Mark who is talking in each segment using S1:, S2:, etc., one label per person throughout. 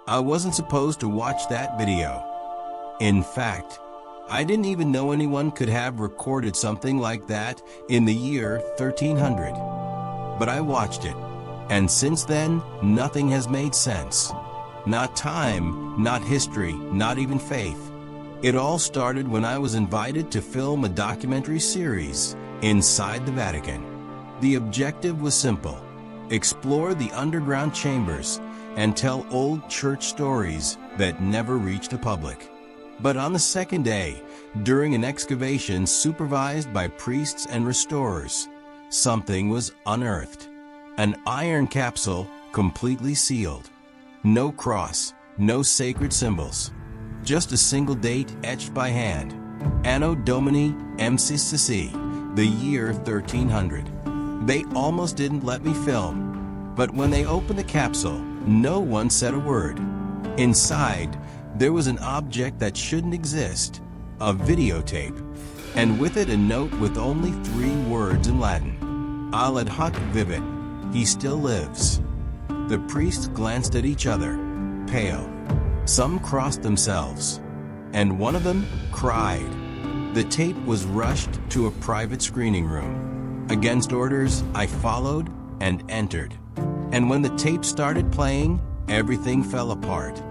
S1: I wasn't supposed to watch that video. In fact, I didn't even know anyone could have recorded something like that in the year 1300. But I watched it, and since then, nothing has made sense. Not time, not history, not even faith. It all started when I was invited to film a documentary series inside the Vatican. The objective was simple: explore the underground chambers and tell old church stories that never reached the public. But on the second day, during an excavation supervised by priests and restorers, something was unearthed. An iron capsule completely sealed. No cross, no sacred symbols. Just a single date etched by hand. Anno Domini MCCC, the year 1300. They almost didn't let me film. But when they opened the capsule, no one said a word. Inside, there was an object that shouldn't exist, a videotape, and with it a note with only 3 words in Latin. Al ad hoc vivit, he still lives. The priests glanced at each other, pale. Some crossed themselves, and one of them cried. The tape was rushed to a private screening room. Against orders, I followed and entered. And when the tape started playing, everything fell apart.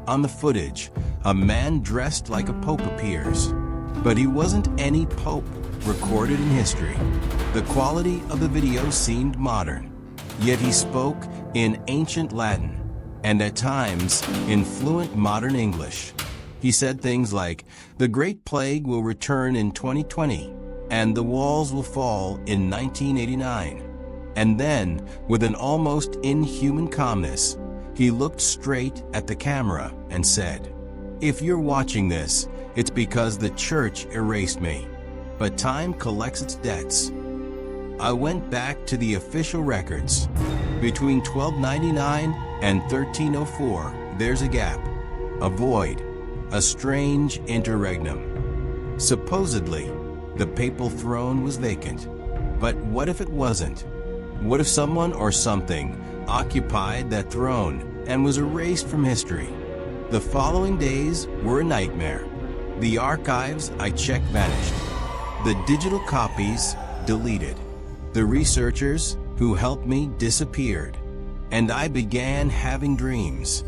S1: On the footage, a man dressed like a pope appears. But he wasn't any pope recorded in history. The quality of the video seemed modern, yet he spoke in ancient Latin, and at times in fluent modern English. He said things like, "The Great Plague will return in 2020, and the walls will fall in 1989. And then, with an almost inhuman calmness, he looked straight at the camera and said, "If you're watching this, it's because the church erased me. But time collects its debts." I went back to the official records. Between 1299 and 1304, there's a gap, a void, a strange interregnum. Supposedly, the papal throne was vacant. But what if it wasn't? What if someone or something occupied that throne and was erased from history? The following days were a nightmare. The archives I checked vanished. The digital copies deleted. The researchers who helped me disappeared. And I began having dreams.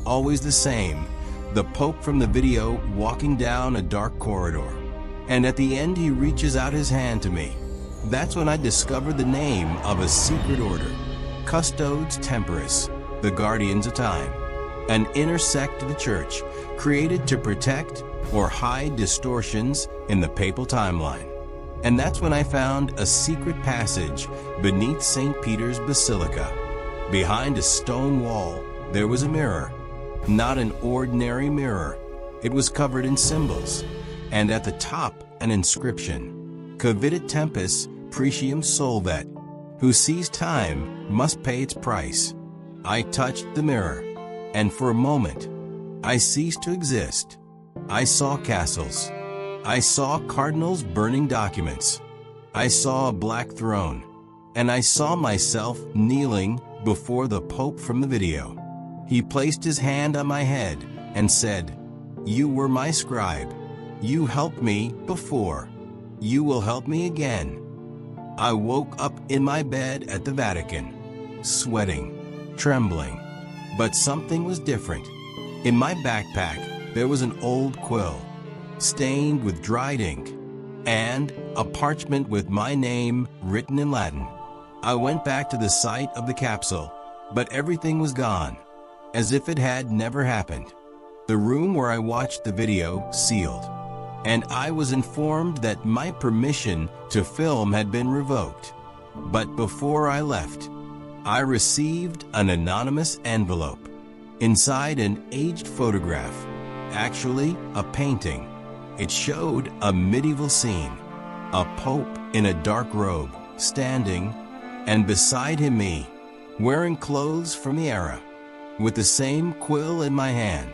S1: Always the same, the Pope from the video walking down a dark corridor. And at the end he reaches out his hand to me. That's when I discovered the name of a secret order, Custodes Temporis, the Guardians of Time, an inner sect of the Church created to protect or hide distortions in the papal timeline. And that's when I found a secret passage beneath St. Peter's Basilica. Behind a stone wall, there was a mirror. Not an ordinary mirror. It was covered in symbols, and at the top an inscription, Cavidit Tempus Precium Solvet, who sees time must pay its price. I touched the mirror, and for a moment, I ceased to exist. I saw castles. I saw cardinals burning documents. I saw a black throne, and I saw myself kneeling before the Pope from the video. He placed his hand on my head and said, "You were my scribe. You helped me before. You will help me again." I woke up in my bed at the Vatican, sweating, trembling. But something was different. In my backpack, there was an old quill, stained with dried ink, and a parchment with my name written in Latin. I went back to the site of the capsule, but everything was gone, as if it had never happened. The room where I watched the video sealed, and I was informed that my permission to film had been revoked. But before I left, I received an anonymous envelope. Inside an aged photograph, actually a painting. It showed a medieval scene, a pope in a dark robe, standing, and beside him me, wearing clothes from the era, with the same quill in my hand.